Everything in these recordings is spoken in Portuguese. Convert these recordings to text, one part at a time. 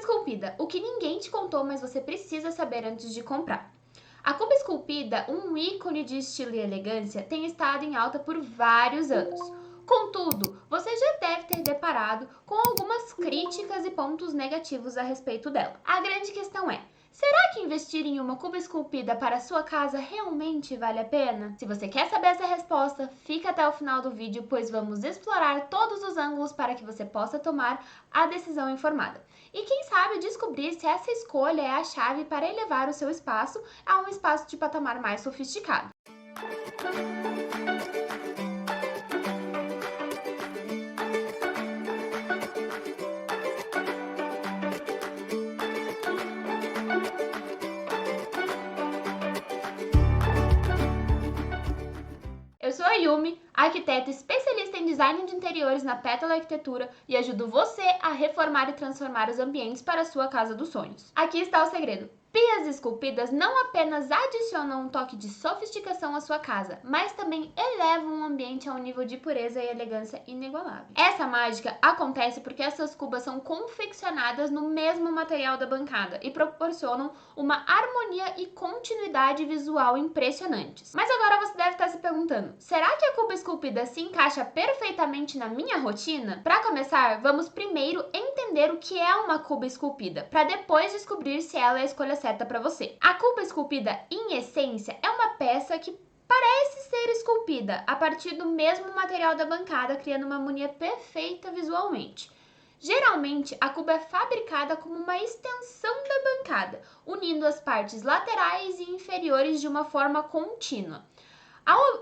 esculpida, o que ninguém te contou, mas você precisa saber antes de comprar. A cuba esculpida, um ícone de estilo e elegância, tem estado em alta por vários anos. Contudo, você já deve ter deparado com algumas críticas e pontos negativos a respeito dela. A grande questão é: será que investir em uma cuba esculpida para a sua casa realmente vale a pena? Se você quer saber essa resposta, fica até o final do vídeo, pois vamos explorar todos os ângulos para que você possa tomar a decisão informada. E quem sabe descobrir se essa escolha é a chave para elevar o seu espaço a um espaço de patamar mais sofisticado. Eu sou a Yumi, arquiteta especialista em design de interiores na Pétala Arquitetura e ajudo você a reformar e transformar os ambientes para a sua casa dos sonhos. Aqui está o segredo. Pias esculpidas não apenas adicionam um toque de sofisticação à sua casa, mas também elevam o ambiente a um nível de pureza e elegância inigualável. Essa mágica acontece porque essas cubas são confeccionadas no mesmo material da bancada e proporcionam uma harmonia e continuidade visual impressionantes. Mas agora você deve estar se perguntando: será que a cuba esculpida se encaixa perfeitamente na minha rotina? Para começar, vamos primeiro entender o que é uma cuba esculpida, para depois descobrir se ela é a escolha certa para você. A cuba esculpida, em essência, é uma peça que parece ser esculpida a partir do mesmo material da bancada, criando uma harmonia perfeita visualmente. Geralmente, a cuba é fabricada como uma extensão da bancada, unindo as partes laterais e inferiores de uma forma contínua.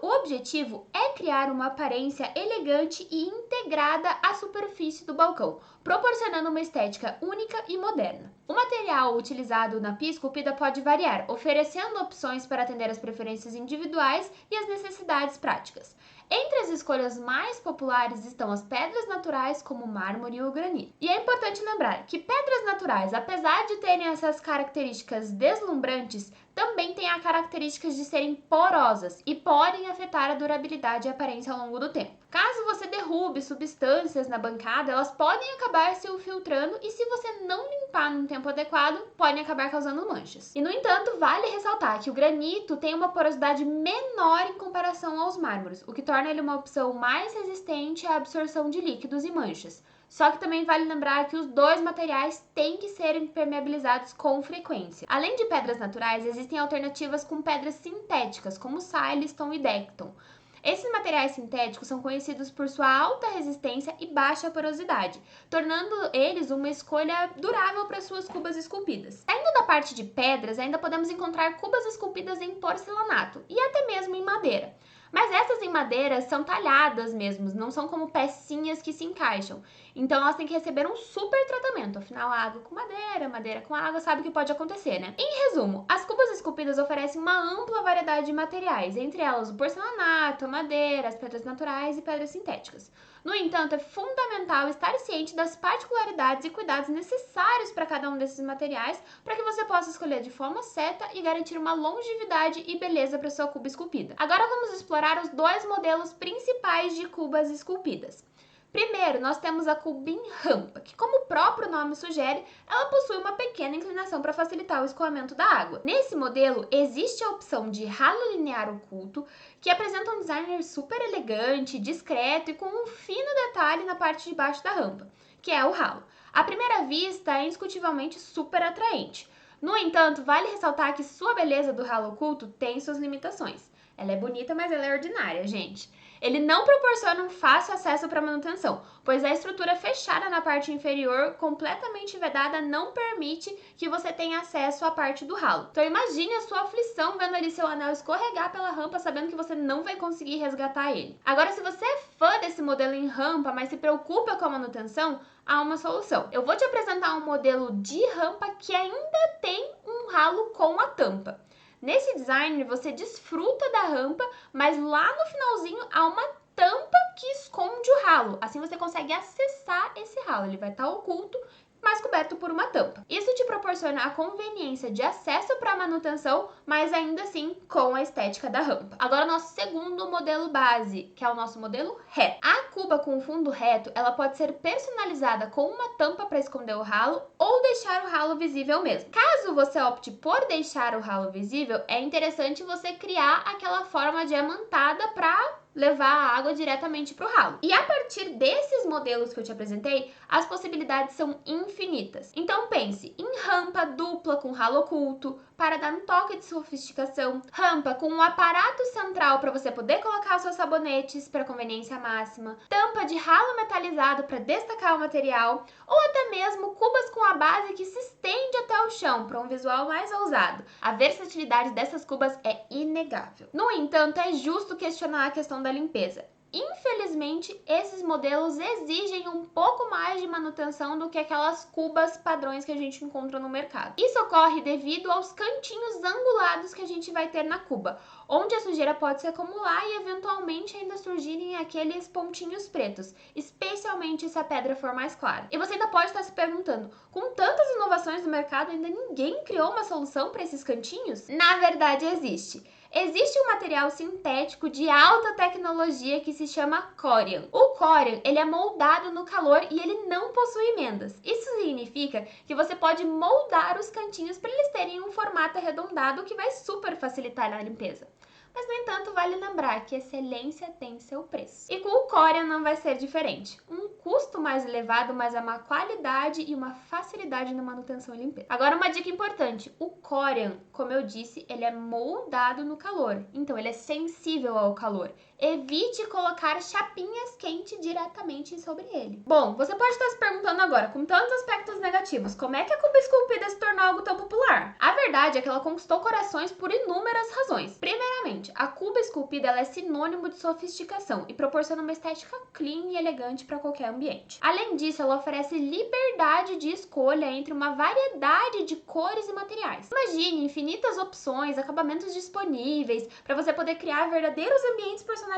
O objetivo é criar uma aparência elegante e integrada à superfície do balcão, proporcionando uma estética única e moderna. O material utilizado na pia esculpida pode variar, oferecendo opções para atender às preferências individuais e às necessidades práticas. Entre as escolhas mais populares estão as pedras naturais, como o mármore e o granito. E é importante lembrar que pedras naturais, apesar de terem essas características deslumbrantes, também têm a característica de serem porosas e podem afetar a durabilidade e a aparência ao longo do tempo. Caso você derrube substâncias na bancada, elas podem acabar se filtrando e, se você não limpar num tempo adequado, podem acabar causando manchas. E, no entanto, vale ressaltar que o granito tem uma porosidade menor em comparação aos mármores, o que torna ele uma opção mais resistente à absorção de líquidos e manchas. Só que também vale lembrar que os dois materiais têm que ser impermeabilizados com frequência. Além de pedras naturais, existem alternativas com pedras sintéticas, como silestone e decton. Esses materiais sintéticos são conhecidos por sua alta resistência e baixa porosidade, tornando eles uma escolha durável para suas cubas esculpidas. Saindo da parte de pedras, ainda podemos encontrar cubas esculpidas em porcelanato e até mesmo em madeira. Mas essas em madeira são talhadas mesmo, não são como pecinhas que se encaixam. Então elas têm que receber um super tratamento, afinal água com madeira, madeira com água, sabe o que pode acontecer, né? Em resumo, as cubas esculpidas oferecem uma ampla variedade de materiais, entre elas o porcelanato, a madeira, as pedras naturais e pedras sintéticas. No entanto, é fundamental estar ciente das particularidades e cuidados necessários para cada um desses materiais, para que você possa escolher de forma certa e garantir uma longevidade e beleza para sua cuba esculpida. Agora vamos explorar os dois modelos principais de cubas esculpidas. Primeiro, nós temos a cuba em rampa, que, como o próprio nome sugere, ela possui uma pequena inclinação para facilitar o escoamento da água. Nesse modelo, existe a opção de ralo linear oculto, que apresenta um design super elegante, discreto e com um fino detalhe na parte de baixo da rampa, que é o ralo. À primeira vista, é indiscutivelmente super atraente. No entanto, vale ressaltar que sua beleza do ralo oculto tem suas limitações. Ela é bonita, mas ela é ordinária, gente. Ele não proporciona um fácil acesso para manutenção, pois a estrutura fechada na parte inferior, completamente vedada, não permite que você tenha acesso à parte do ralo. Então imagine a sua aflição vendo ali seu anel escorregar pela rampa, sabendo que você não vai conseguir resgatar ele. Agora, se você é fã desse modelo em rampa, mas se preocupa com a manutenção, há uma solução. Eu vou te apresentar um modelo de rampa que ainda tem um ralo com a tampa. Nesse design, você desfruta da rampa, mas lá no finalzinho há uma tampa que esconde o ralo. Assim você consegue acessar esse ralo. Ele vai estar oculto, mas coberto por uma tampa. Isso te proporciona a conveniência de acesso para a manutenção, mas ainda assim com a estética da rampa. Agora, nosso segundo modelo base, que é o nosso modelo reto. A cuba com fundo reto, ela pode ser personalizada com uma tampa para esconder o ralo ou ou deixar o ralo visível mesmo. Caso você opte por deixar o ralo visível, é interessante você criar aquela forma diamantada para levar a água diretamente para o ralo. E a partir desses modelos que eu te apresentei, as possibilidades são infinitas. Então pense em rampa dupla com ralo oculto, para dar um toque de sofisticação, rampa com um aparato central para você poder colocar os seus sabonetes para conveniência máxima, tampa de ralo metalizado para destacar o material, ou até mesmo cubas com a base que se estende até o chão para um visual mais ousado. A versatilidade dessas cubas é inegável. No entanto, é justo questionar a questão da limpeza. Infelizmente, esses modelos exigem um pouco mais de manutenção do que aquelas cubas padrões que a gente encontra no mercado. Isso ocorre devido aos cantinhos angulados que a gente vai ter na cuba, onde a sujeira pode se acumular e eventualmente ainda surgirem aqueles pontinhos pretos, especialmente se a pedra for mais clara. E você ainda pode estar se perguntando, com tantas inovações no mercado, ainda ninguém criou uma solução para esses cantinhos? Na verdade, existe. Existe um material sintético de alta tecnologia que se chama Corian. O Corian, ele é moldado no calor e ele não possui emendas. Isso significa que você pode moldar os cantinhos para eles terem um formato arredondado que vai super facilitar a limpeza. Mas, no entanto, vale lembrar que excelência tem seu preço. E com o Corian não vai ser diferente. Um custo mais elevado, mas é uma qualidade e uma facilidade na manutenção e limpeza. Agora, uma dica importante. O Corian, como eu disse, ele é moldado no calor. Então, ele é sensível ao calor. Evite colocar chapinhas quentes diretamente sobre ele. Bom, você pode estar se perguntando agora, com tantos aspectos negativos, como é que a cuba esculpida se tornou algo tão popular? A verdade é que ela conquistou corações por inúmeras razões. Primeiramente, a cuba esculpida ela é sinônimo de sofisticação e proporciona uma estética clean e elegante para qualquer ambiente. Além disso, ela oferece liberdade de escolha entre uma variedade de cores e materiais. Imagine infinitas opções, acabamentos disponíveis para você poder criar verdadeiros ambientes personalizados.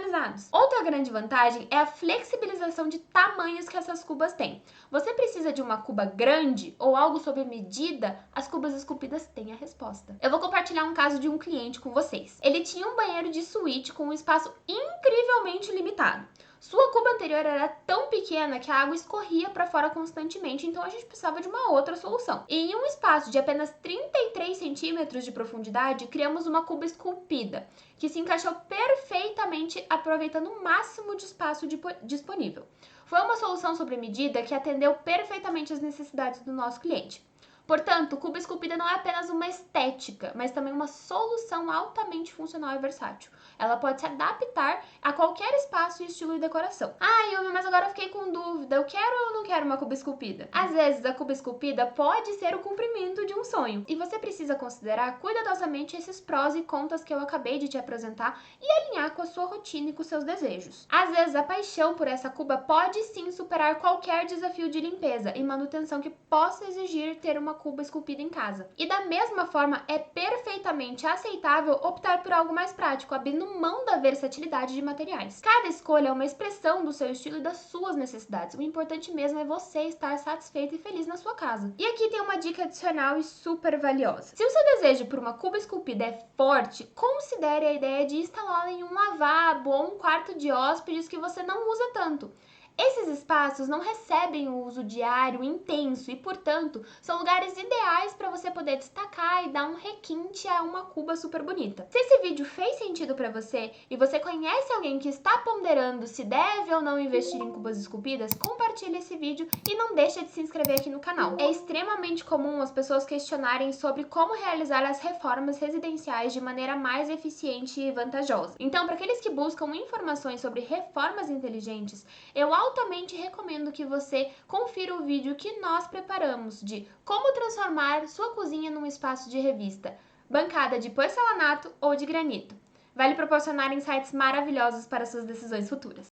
Outra grande vantagem é a flexibilização de tamanhos que essas cubas têm. Você precisa de uma cuba grande ou algo sob medida? As cubas esculpidas têm a resposta. Eu vou compartilhar um caso de um cliente com vocês. Ele tinha um banheiro de suíte com um espaço incrivelmente limitado. Sua cuba anterior era tão pequena que a água escorria para fora constantemente, então a gente precisava de uma outra solução. E em um espaço de apenas 33 centímetros de profundidade, criamos uma cuba esculpida, que se encaixou perfeitamente, aproveitando o máximo de espaço disponível. Foi uma solução sob medida que atendeu perfeitamente às necessidades do nosso cliente. Portanto, cuba esculpida não é apenas uma estética, mas também uma solução altamente funcional e versátil. Ela pode se adaptar a qualquer espaço, estilo e decoração. Yumi, mas agora eu fiquei com dúvida, eu quero ou não quero uma cuba esculpida? Às vezes, a cuba esculpida pode ser o cumprimento de um sonho, e você precisa considerar cuidadosamente esses prós e contras que eu acabei de te apresentar e alinhar com a sua rotina e com seus desejos. Às vezes, a paixão por essa cuba pode sim superar qualquer desafio de limpeza e manutenção que possa exigir ter uma cuba esculpida em casa. E da mesma forma, é perfeitamente aceitável optar por algo mais prático, abrindo mão da versatilidade de materiais. Cada escolha é uma expressão do seu estilo e das suas necessidades. O importante mesmo é você estar satisfeito e feliz na sua casa. E aqui tem uma dica adicional e super valiosa. Se o seu desejo por uma cuba esculpida é forte, considere a ideia de instalá-la em um lavabo ou um quarto de hóspedes que você não usa tanto. Esses espaços não recebem o uso diário intenso e, portanto, são lugares ideais para você poder destacar e dar um requinte a uma cuba super bonita. Se esse vídeo fez sentido para você e você conhece alguém que está ponderando se deve ou não investir em cubas esculpidas, compartilhe esse vídeo e não deixe de se inscrever aqui no canal. É extremamente comum as pessoas questionarem sobre como realizar as reformas residenciais de maneira mais eficiente e vantajosa. Então, para aqueles que buscam informações sobre reformas inteligentes, eu altamente recomendo que você confira o vídeo que nós preparamos de como transformar sua cozinha num espaço de revista, bancada de porcelanato ou de granito. Vai lhe proporcionar insights maravilhosos para suas decisões futuras.